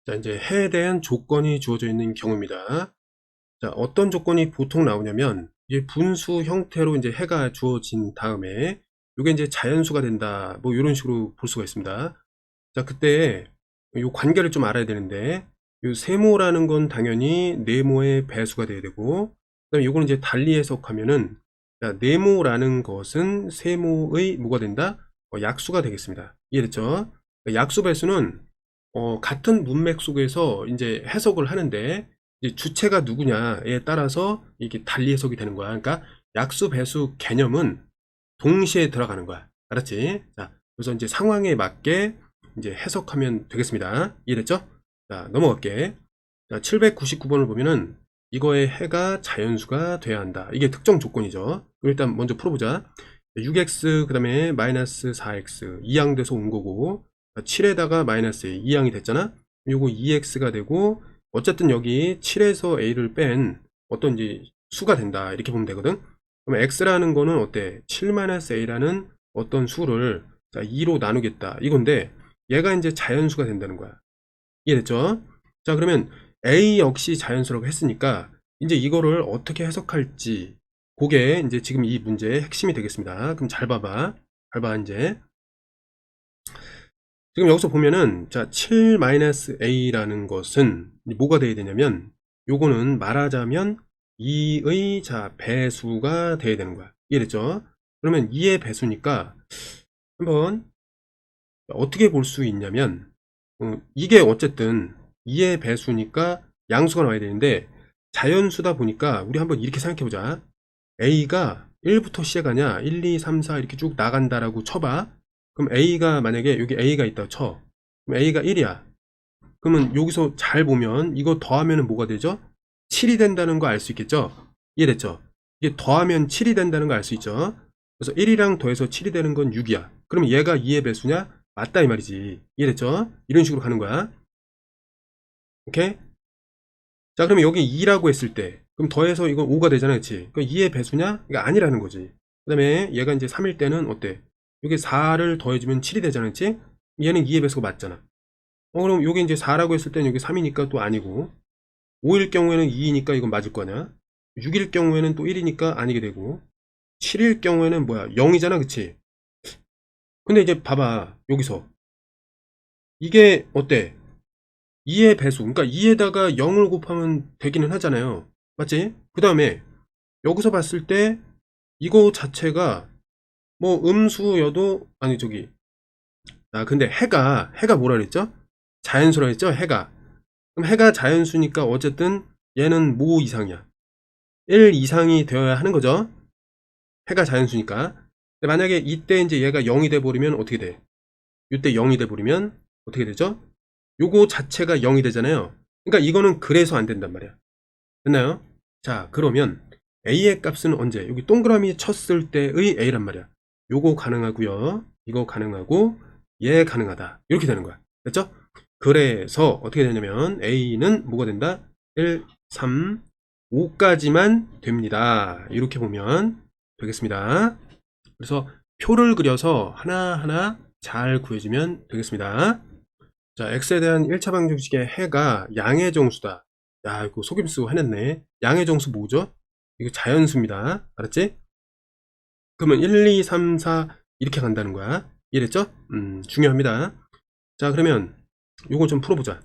자, 이제 해에 대한 조건이 주어져 있는 경우입니다. 자, 어떤 조건이 보통 나오냐면, 이게 분수 형태로 이제 해가 주어진 다음에, 이게 이제 자연수가 된다. 뭐, 이런 식으로 볼 수가 있습니다. 자, 그때, 이 관계를 좀 알아야 되는데, 이 세모라는 건 당연히 네모의 배수가 돼야 되고, 그 다음에 이거는 이제 달리 해석하면은, 자, 네모라는 것은 세모의 뭐가 된다? 약수가 되겠습니다. 이해됐죠? 약수 배수는 같은 문맥 속에서 이제 해석을 하는데 이제 주체가 누구냐에 따라서 이게 달리 해석이 되는 거야. 그러니까 약수 배수 개념은 동시에 들어가는 거야. 알았지? 자, 그래서 이제 상황에 맞게 이제 해석하면 되겠습니다. 이해됐죠? 자, 넘어갈게. 자, 799번을 보면은 이거의 해가 자연수가 돼야 한다. 이게 특정 조건이죠. 일단 먼저 풀어보자. 6x 그 다음에 마이너스 4x 2양 돼서 온 거고 7에다가 마이너스 a 2양이 됐잖아. 요거 2x가 되고 어쨌든 여기 7에서 a를 뺀 어떤 이제 수가 된다 이렇게 보면 되거든. 그럼 x라는 거는 어때? 7-a라는 어떤 수를 2로 나누겠다 이건데 얘가 이제 자연수가 된다는 거야. 이해됐죠? 자, 그러면 a 역시 자연수라고 했으니까 이제 이거를 어떻게 해석할지 그게 이제 지금 이 문제의 핵심이 되겠습니다. 그럼 잘 봐봐. 잘 봐, 이제. 지금 여기서 보면은, 자, 7-a라는 것은 뭐가 돼야 되냐면, 요거는 말하자면 2의 자, 배수가 돼야 되는 거야. 이해됐죠? 그러면 2의 배수니까, 한번 어떻게 볼 수 있냐면, 이게 어쨌든 2의 배수니까 양수가 나와야 되는데, 자연수다 보니까 우리 한번 이렇게 생각해 보자. A가 1부터 시작하냐 1, 2, 3, 4 이렇게 쭉 나간다라고 쳐봐. 그럼 A가 만약에 여기 A가 있다고 쳐. 그럼 A가 1이야. 그러면 여기서 잘 보면 이거 더하면 뭐가 되죠? 7이 된다는 거 알 수 있겠죠? 이해됐죠? 이게 더하면 7이 된다는 거 알 수 있죠? 그래서 1이랑 더해서 7이 되는 건 6이야. 그러면 얘가 2의 배수냐? 맞다 이 말이지. 이해됐죠? 이런 식으로 가는 거야. 오케이? 자, 그러면 여기 2라고 했을 때, 그럼 더해서 이건 5가 되잖아, 그치? 그럼 2의 배수냐? 이거 아니라는 거지. 그 다음에 얘가 이제 3일 때는 어때? 여기 4를 더해주면 7이 되잖아, 그치? 얘는 2의 배수가 맞잖아. 그럼 여기 이제 4라고 했을 때는 여기 3이니까 또 아니고, 5일 경우에는 2이니까 이건 맞을 거냐? 6일 경우에는 또 1이니까 아니게 되고, 7일 경우에는 뭐야? 0이잖아, 그치? 근데 이제 봐봐, 여기서. 이게 어때? 2의 배수, 그러니까 2에다가 0을 곱하면 되기는 하잖아요. 맞지? 그 다음에 여기서 봤을 때 이거 자체가 뭐 음수여도 아니 저기 근데 해가 뭐라 그랬죠? 자연수라 했죠? 해가. 그럼 해가 자연수니까 어쨌든 얘는 뭐 이상이야? 1 이상이 되어야 하는 거죠. 해가 자연수니까. 근데 만약에 이때 이제 얘가 0이 돼 버리면 어떻게 돼? 이때 0이 돼 버리면 어떻게 되죠? 요거 자체가 0이 되잖아요. 그러니까 이거는 그래서 안 된단 말이야. 됐나요? 자, 그러면 A의 값은 언제? 여기 동그라미 쳤을 때의 A란 말이야. 요거 가능하고요. 이거 가능하고 얘 가능하다. 이렇게 되는 거야. 됐죠? 그래서 어떻게 되냐면 A는 뭐가 된다? 1, 3, 5까지만 됩니다. 이렇게 보면 되겠습니다. 그래서 표를 그려서 하나하나 잘 구해주면 되겠습니다. 자, x에 대한 1차 방정식의 해가 양의 정수다. 야, 이거 속임수 해냈네. 양의 정수 뭐죠? 이거 자연수입니다. 알았지? 그러면 1, 2, 3, 4 이렇게 간다는 거야. 이해됐죠? 중요합니다. 자, 그러면 요거 좀 풀어보자.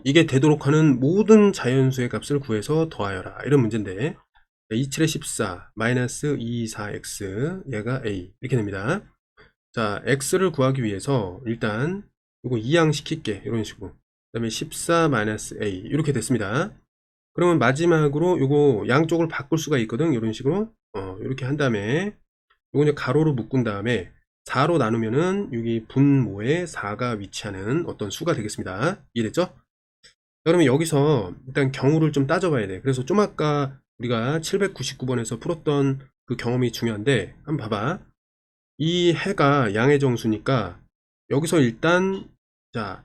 이게 되도록 하는 모든 자연수의 값을 구해서 더하여라. 이런 문제인데 27에 14 마이너스 2, 4x 얘가 a 이렇게 됩니다. 자, x를 구하기 위해서 일단 이거 이항시킬게. 이런 식으로. 그 다음에 14-a 이렇게 됐습니다. 그러면 마지막으로 이거 양쪽을 바꿀 수가 있거든. 이런 식으로 이렇게 한 다음에 이거 이제 가로로 묶은 다음에 4로 나누면은 여기 분모에 4가 위치하는 어떤 수가 되겠습니다. 이해됐죠? 그러면 여기서 일단 경우를 좀 따져봐야 돼. 그래서 좀 아까 우리가 799번에서 풀었던 그 경험이 중요한데 한번 봐봐. 이 해가 양의 정수니까 여기서 일단 자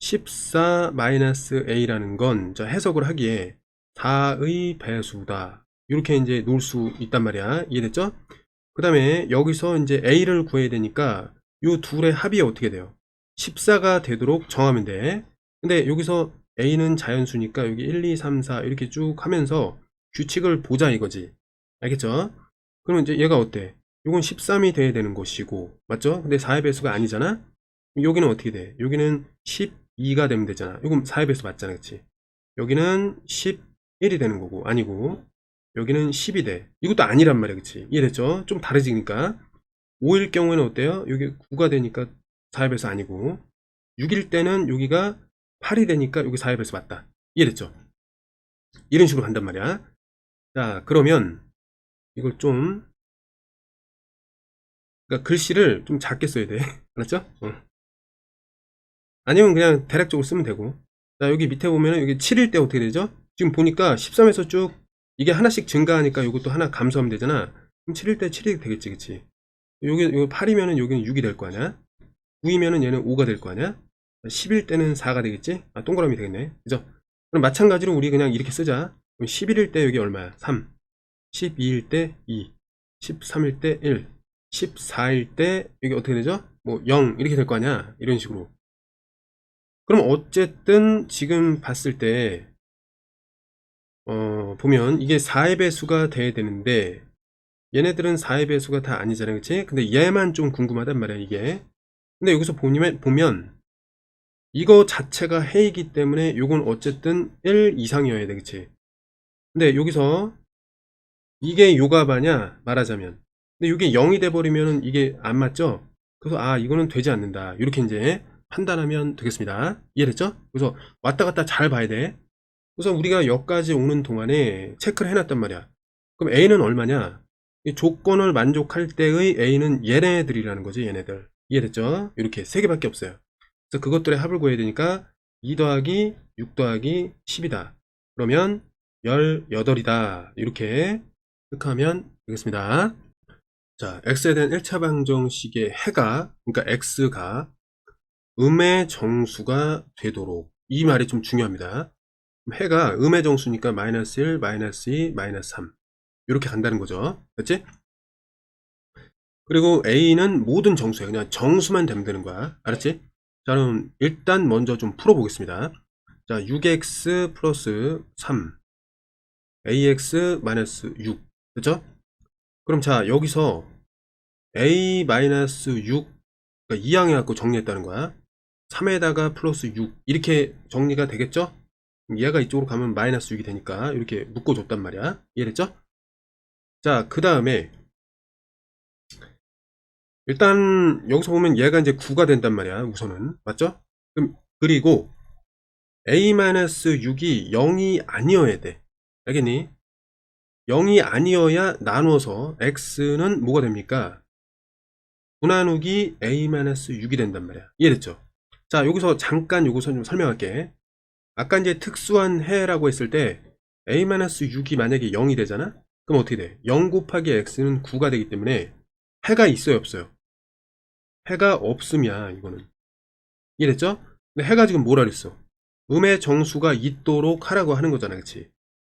14-a라는 건 자, 해석을 하기에 4의 배수다 이렇게 이제 놓을 수 있단 말이야. 이해됐죠? 그 다음에 여기서 이제 a를 구해야 되니까 이 둘의 합이 어떻게 돼요? 14가 되도록 정하면 돼. 근데 여기서 A는 자연수니까 여기 1, 2, 3, 4 이렇게 쭉 하면서 규칙을 보자 이거지. 알겠죠? 그러면 이제 얘가 어때? 요건 13이 돼야 되는 것이고, 맞죠? 근데 4의 배수가 아니잖아? 여기는 어떻게 돼? 여기는 12가 되면 되잖아. 요건 4의 배수 맞잖아, 그치? 여기는 11이 되는 거고, 아니고, 여기는 10이 돼. 이것도 아니란 말이야, 그치? 이해됐죠? 좀 다르지니까. 5일 경우에는 어때요? 여기 9가 되니까 4의 배수 아니고, 6일 때는 여기가 8이 되니까 여기 4의 배수 맞다. 이해됐죠? 이런 식으로 간단 말이야. 자, 그러면 이걸 좀, 그러니까 글씨를 좀 작게 써야 돼. 알았죠? 아니면 그냥 대략적으로 쓰면 되고. 자, 여기 밑에 보면은 여기 7일 때 어떻게 되죠? 지금 보니까 13에서 쭉 이게 하나씩 증가하니까 이것도 하나 감소하면 되잖아. 그럼 7일 때 7이 되겠지, 그치? 여기 8이면은 여기는 6이 될 거 아니야? 9이면은 얘는 5가 될 거 아니야? 10일 때는 4가 되겠지? 아, 동그라미 되겠네. 그죠? 그럼 마찬가지로 우리 그냥 이렇게 쓰자. 그럼 11일 때 여기 얼마야? 3. 12일 때 2. 13일 때 1. 14일 때 여기 어떻게 되죠? 뭐 0 이렇게 될 거 아니야? 이런 식으로. 그럼 어쨌든 지금 봤을 때 보면 이게 4의 배수가 돼야 되는데 얘네들은 4의 배수가 다 아니잖아요, 그치? 근데 얘만 좀 궁금하단 말이야, 이게. 근데 여기서 보면 이거 자체가 해이기 때문에 요건 어쨌든 1 이상이어야 돼, 그치? 근데 여기서 이게 요가바냐 말하자면, 근데 이게 0이 돼버리면 이게 안 맞죠? 그래서 아, 이거는 되지 않는다, 이렇게 이제 판단하면 되겠습니다. 이해됐죠? 그래서 왔다 갔다 잘 봐야 돼. 그래서 우리가 여기까지 오는 동안에 체크를 해놨단 말이야. 그럼 A는 얼마냐? 이 조건을 만족할 때의 A는 얘네들이라는 거지, 얘네들. 이해됐죠? 이렇게 세 개밖에 없어요. 그래서 그것들의 합을 구해야 되니까 2 더하기 6 더하기 10이다. 그러면 18이다. 이렇게 체크하면 되겠습니다. 자, X에 대한 1차 방정식의 해가, 그러니까 X가 음의 정수가 되도록, 이 말이 좀 중요합니다. 해가 음의 정수니까 마이너스 1, 마이너스 2, 마이너스 3 이렇게 간다는 거죠. 그렇지? 그리고 A는 모든 정수야. 그냥 정수만 되면 되는 거야. 알았지? 자, 그럼 일단 먼저 좀 풀어보겠습니다. 자, 6x 플러스 3 ax 마이너스 6 그렇죠? 그럼 자, 여기서 a 마이너스 6 그러니까 2항해갖고 정리했다는 거야. 3에다가 플러스 6 이렇게 정리가 되겠죠? 얘가 이쪽으로 가면 마이너스 6이 되니까 이렇게 묶어줬단 말이야. 이해됐죠? 자, 그 다음에 일단 여기서 보면 얘가 이제 9가 된단 말이야. 우선은 맞죠? 그리고 a-6이 0이 아니어야 돼. 알겠니? 0이 아니어야 나눠서 x는 뭐가 됩니까? 9 나누기 a-6이 된단 말이야. 이해됐죠? 자, 여기서 잠깐 요거 좀 설명할게. 아까 이제 특수한 해라고 했을 때 a-6이 만약에 0이 되잖아? 그럼 어떻게 돼? 0 곱하기 x는 9가 되기 때문에 해가 있어요, 없어요? 해가 없음이야, 이거는. 이해됐죠? 근데 해가 지금 뭐라 그랬어? 음의 정수가 있도록 하라고 하는 거잖아, 그치?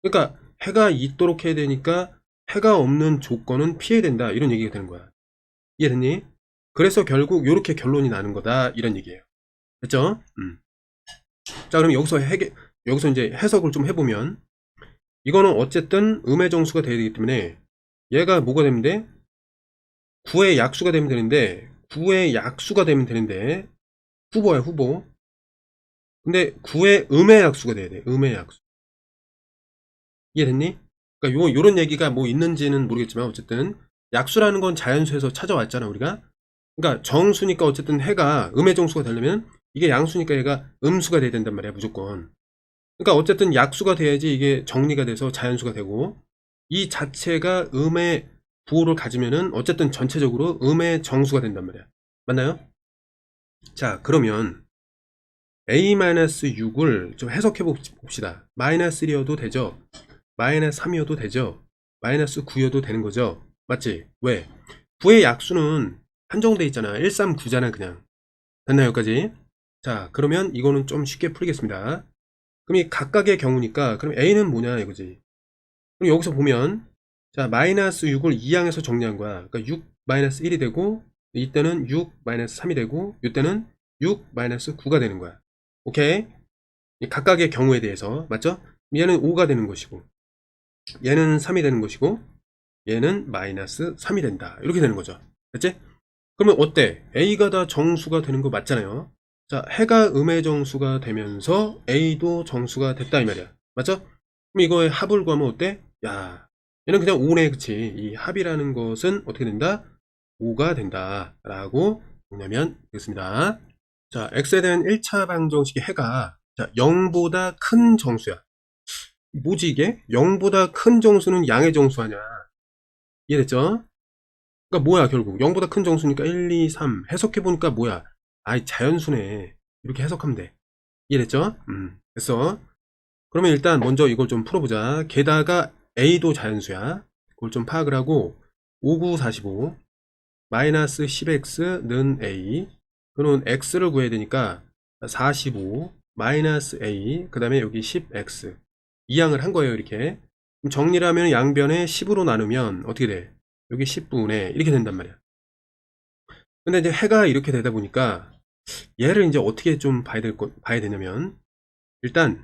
그러니까 해가 있도록 해야 되니까 해가 없는 조건은 피해야 된다, 이런 얘기가 되는 거야. 이해됐니? 그래서 결국 이렇게 결론이 나는 거다, 이런 얘기예요. 됐죠? 자, 그럼 여기서 이제 해석을 좀 해보면 이거는 어쨌든 음의 정수가 돼야 되기 때문에 얘가 뭐가 되면 돼? 9의 약수가 되면 되는데 9의 약수가 되면 되는데 후보야, 후보. 근데 9의 음의 약수가 돼야 돼. 음의 약수. 이해됐니? 그러니까 요런 얘기가 뭐 있는지는 모르겠지만 어쨌든 약수라는 건 자연수에서 찾아왔잖아, 우리가. 그러니까 정수니까 어쨌든 해가 음의 정수가 되려면 이게 양수니까 얘가 음수가 돼야 된단 말이야, 무조건. 그러니까 어쨌든 약수가 돼야지 이게 정리가 돼서 자연수가 되고, 이 자체가 음의 부호를 가지면은 어쨌든 전체적으로 음의 정수가 된단 말이야. 맞나요? 자, 그러면 a-6을 좀 해석해 봅시다. 마이너스 1이어도 되죠? 마이너스 3이어도 되죠? 마이너스 9이어도 되는 거죠? 맞지? 왜? 9의 약수는 한정돼 있잖아. 139잖아, 그냥. 됐나요, 여기까지? 자, 그러면 이거는 좀 쉽게 풀겠습니다. 그럼 이 각각의 경우니까, 그럼 a는 뭐냐, 이거지. 그럼 여기서 보면, 자, 마이너스 6을 2항에서 정리한 거야. 그러니까 6 마이너스 1이 되고, 이때는 6 마이너스 3이 되고, 이때는 6 마이너스 9가 되는 거야. 오케이? 이 각각의 경우에 대해서 맞죠? 얘는 5가 되는 것이고 얘는 3이 되는 것이고 얘는 마이너스 3이 된다. 이렇게 되는 거죠. 됐지? 그러면 어때? A가 다 정수가 되는 거 맞잖아요. 자, 해가 음의 정수가 되면서 A도 정수가 됐다 이 말이야. 맞죠? 그럼 이거의 합을 구하면 어때? 야, 얘는 그냥 5네. 그치? 이 합이라는 것은 어떻게 된다? 5가 된다 라고 정리하면 되겠습니다. 자, X에 대한 1차 방정식의 해가 자, 0보다 큰 정수야. 뭐지 이게? 0보다 큰 정수는 양의 정수 아냐? 이해됐죠? 그러니까 뭐야 결국 0보다 큰 정수니까 1, 2, 3 해석해보니까 뭐야? 아이 자연수네. 이렇게 해석하면 돼. 이해됐죠? 됐어. 그러면 일단 먼저 이걸 좀 풀어보자. 게다가 A도 자연수야. 그걸 좀 파악을 하고 5, 9, 45 마이너스 10x는 A 그러면 x를 구해야 되니까 45 마이너스 A 그 다음에 여기 10x 이항을 한 거예요. 이렇게 그럼 정리를 하면 양변에 10으로 나누면 어떻게 돼? 여기 10분의 이렇게 된단 말이야. 근데 이제 해가 이렇게 되다 보니까 얘를 이제 어떻게 좀 봐야 되냐면 일단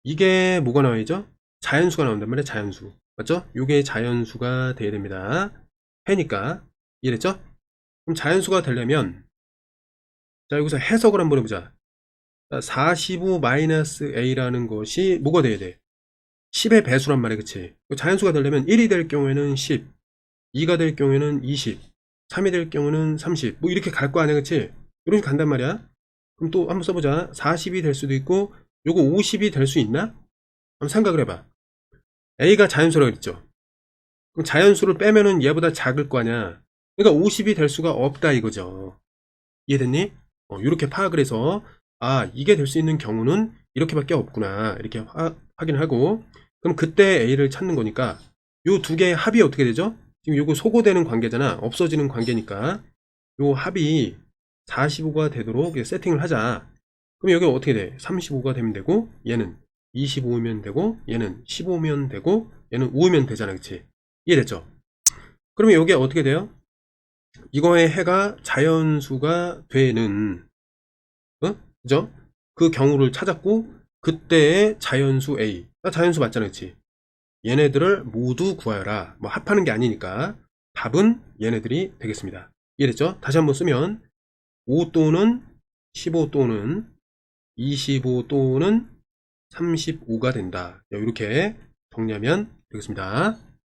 이게 뭐가 나와야죠? 자연수가 나온단 말이야. 자연수 맞죠? 이게 자연수가 돼야 됩니다. 해니까 이해됐죠? 그럼 자연수가 되려면 자 여기서 해석을 한번 해보자. 45-a라는 것이 뭐가 돼야 돼? 10의 배수란 말이야. 그치? 자연수가 되려면 1이 될 경우에는 10 2가 될 경우에는 20 3이 될 경우는 30 뭐 이렇게 갈 거 아니야. 그치? 이런 식으로 간단 말이야. 그럼 또 한번 써보자. 40이 될 수도 있고 요거 50이 될 수 있나? 한번 생각을 해봐. a가 자연수라고 그랬죠. 그럼 자연수를 빼면은 얘보다 작을 거 아니야. 그러니까 50이 될 수가 없다 이거죠. 이해됐니? 이렇게 파악을 해서 아 이게 될 수 있는 경우는 이렇게밖에 없구나 이렇게 확인을 하고 그럼 그때 A를 찾는 거니까 요 두 개의 합이 어떻게 되죠? 지금 요거 소거되는 관계잖아. 없어지는 관계니까 요 합이 45가 되도록 세팅을 하자. 그럼 여기 어떻게 돼? 35가 되면 되고 얘는 25면 되고 얘는 15면 되고 얘는 5면 되잖아. 그치? 이해됐죠? 그러면 여기 어떻게 돼요? 이거의 해가 자연수가 되는 그죠? 그 경우를 찾았고 그때의 자연수 A 자연수 맞잖아. 그치? 얘네들을 모두 구하여라. 뭐 합하는 게 아니니까 답은 얘네들이 되겠습니다. 이해됐죠? 다시 한번 쓰면 5 또는 15 또는 25 또는 35가 된다. 이렇게 정리하면 되겠습니다.